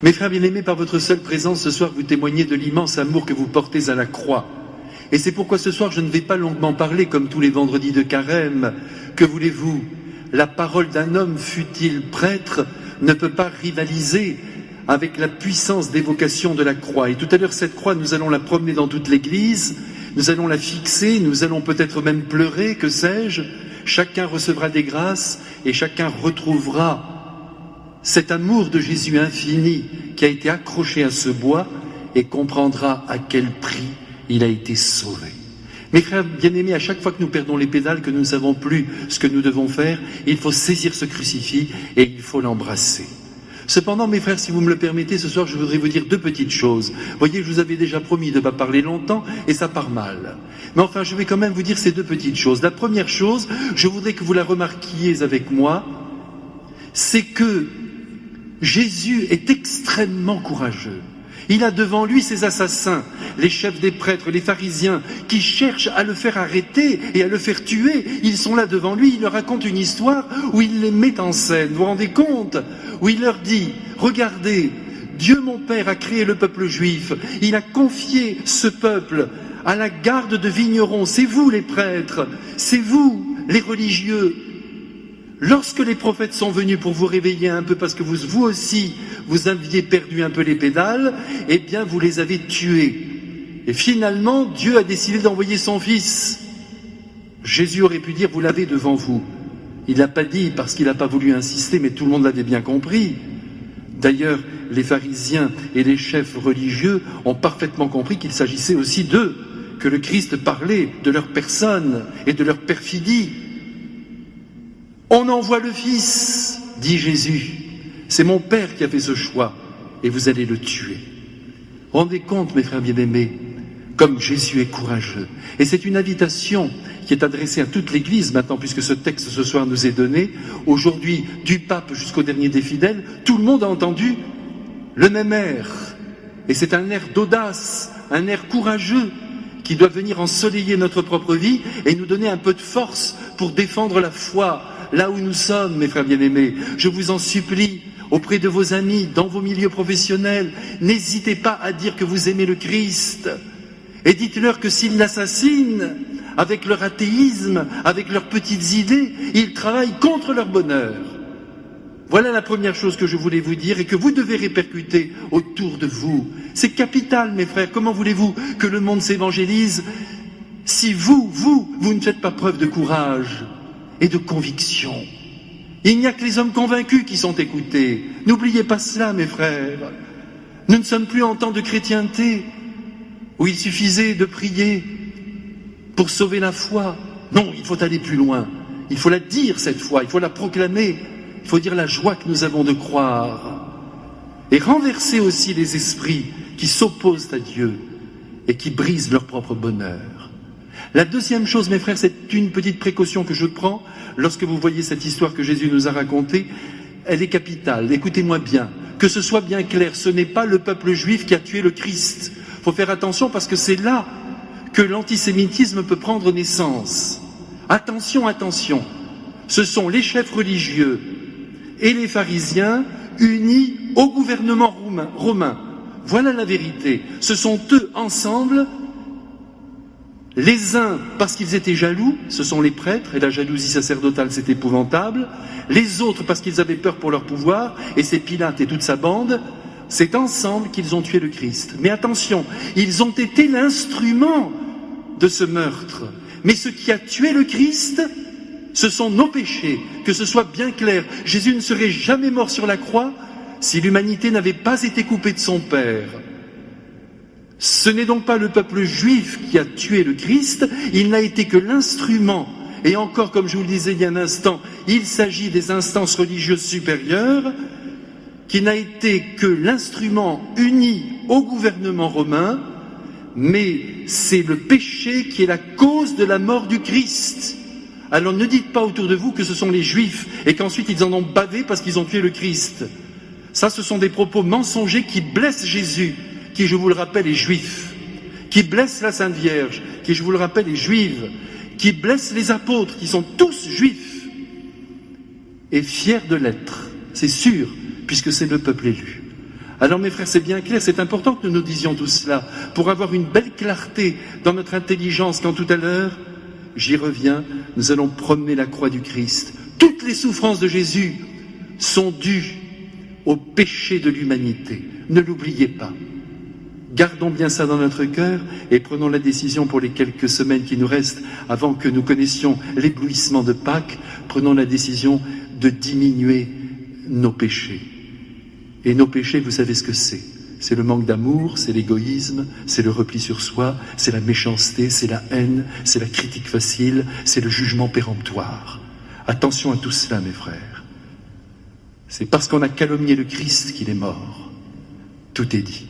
Mes frères bien-aimés, par votre seule présence ce soir, vous témoignez de l'immense amour que vous portez à la croix. Et c'est pourquoi ce soir, je ne vais pas longuement parler, comme tous les vendredis de carême. Que voulez-vous? La parole d'un homme, fût-il prêtre, ne peut pas rivaliser avec la puissance d'évocation de la croix. Et tout à l'heure, cette croix, nous allons la promener dans toute l'Église, nous allons la fixer, nous allons peut-être même pleurer, que sais-je. Chacun recevra des grâces et chacun retrouvera cet amour de Jésus infini qui a été accroché à ce bois et comprendra à quel prix il a été sauvé. Mes frères bien-aimés, à chaque fois que nous perdons les pédales, que nous ne savons plus ce que nous devons faire, il faut saisir ce crucifix et il faut l'embrasser. Cependant, mes frères, si vous me le permettez, ce soir, je voudrais vous dire deux petites choses. Voyez, je vous avais déjà promis de ne pas parler longtemps et ça part mal. Mais enfin, je vais quand même vous dire ces deux petites choses. La première chose, je voudrais que vous la remarquiez avec moi, c'est que Jésus est extrêmement courageux. Il a devant lui ses assassins, les chefs des prêtres, les pharisiens, qui cherchent à le faire arrêter et à le faire tuer. Ils sont là devant lui, il leur raconte une histoire où il les met en scène. Vous vous rendez compte? Où il leur dit, regardez, Dieu mon Père a créé le peuple juif. Il a confié ce peuple à la garde de vignerons. C'est vous les prêtres, c'est vous les religieux. Lorsque les prophètes sont venus pour vous réveiller un peu, parce que vous aussi, vous aviez perdu un peu les pédales, eh bien vous les avez tués. Et finalement, Dieu a décidé d'envoyer son Fils. Jésus aurait pu dire, vous l'avez devant vous. Il n'a pas dit parce qu'il n'a pas voulu insister, mais tout le monde l'avait bien compris. D'ailleurs, les pharisiens et les chefs religieux ont parfaitement compris qu'il s'agissait aussi d'eux, que le Christ parlait de leur personne et de leur perfidie. On envoie le Fils, dit Jésus. C'est mon Père qui a fait ce choix, et vous allez le tuer. Rendez compte, mes frères bien-aimés, comme Jésus est courageux. Et c'est une invitation qui est adressée à toute l'Église maintenant, puisque ce texte ce soir nous est donné. Aujourd'hui, du pape jusqu'au dernier des fidèles, tout le monde a entendu le même air. Et c'est un air d'audace, un air courageux, qui doit venir ensoleiller notre propre vie et nous donner un peu de force pour défendre la foi, là où nous sommes, mes frères bien-aimés. Je vous en supplie, auprès de vos amis, dans vos milieux professionnels, n'hésitez pas à dire que vous aimez le Christ. Et dites-leur que s'ils l'assassinent, avec leur athéisme, avec leurs petites idées, ils travaillent contre leur bonheur. Voilà la première chose que je voulais vous dire et que vous devez répercuter autour de vous. C'est capital, mes frères. Comment voulez-vous que le monde s'évangélise si vous ne faites pas preuve de courage et de conviction? Il n'y a que les hommes convaincus qui sont écoutés. N'oubliez pas cela, mes frères. Nous ne sommes plus en temps de chrétienté où il suffisait de prier pour sauver la foi. Non, il faut aller plus loin. Il faut la dire cette foi, il faut la proclamer. Il faut dire la joie que nous avons de croire. Et renverser aussi les esprits qui s'opposent à Dieu et qui brisent leur propre bonheur. La deuxième chose, mes frères, c'est une petite précaution que je prends lorsque vous voyez cette histoire que Jésus nous a racontée. Elle est capitale, écoutez-moi bien. Que ce soit bien clair, ce n'est pas le peuple juif qui a tué le Christ. Il faut faire attention parce que c'est là que l'antisémitisme peut prendre naissance. Attention, attention. Ce sont les chefs religieux et les pharisiens unis au gouvernement romain. Voilà la vérité. Ce sont eux ensemble, les uns parce qu'ils étaient jaloux, ce sont les prêtres, et la jalousie sacerdotale c'est épouvantable, les autres parce qu'ils avaient peur pour leur pouvoir, et c'est Pilate et toute sa bande. C'est ensemble qu'ils ont tué le Christ. Mais attention, ils ont été l'instrument de ce meurtre. Mais ce qui a tué le Christ, ce sont nos péchés, que ce soit bien clair. Jésus ne serait jamais mort sur la croix si l'humanité n'avait pas été coupée de son Père. Ce n'est donc pas le peuple juif qui a tué le Christ, il n'a été que l'instrument. Et encore, comme je vous le disais il y a un instant, il s'agit des instances religieuses supérieures, qui n'a été que l'instrument uni au gouvernement romain, mais c'est le péché qui est la cause de la mort du Christ. Alors ne dites pas autour de vous que ce sont les Juifs et qu'ensuite ils en ont bavé parce qu'ils ont tué le Christ. Ça, ce sont des propos mensongers qui blessent Jésus, qui, je vous le rappelle, est juif, qui blessent la Sainte Vierge, qui, je vous le rappelle, est juive, qui blessent les apôtres, qui sont tous juifs, et fiers de l'être, c'est sûr, puisque c'est le peuple élu. Alors mes frères, c'est bien clair, c'est important que nous nous disions tout cela, pour avoir une belle clarté dans notre intelligence, quand tout à l'heure, j'y reviens, nous allons promener la croix du Christ. Toutes les souffrances de Jésus sont dues au péché de l'humanité. Ne l'oubliez pas. Gardons bien ça dans notre cœur et prenons la décision pour les quelques semaines qui nous restent avant que nous connaissions l'éblouissement de Pâques, prenons la décision de diminuer nos péchés. Et nos péchés, vous savez ce que c'est. C'est le manque d'amour, c'est l'égoïsme, c'est le repli sur soi, c'est la méchanceté, c'est la haine, c'est la critique facile, c'est le jugement péremptoire. Attention à tout cela, mes frères. C'est parce qu'on a calomnié le Christ qu'il est mort. Tout est dit.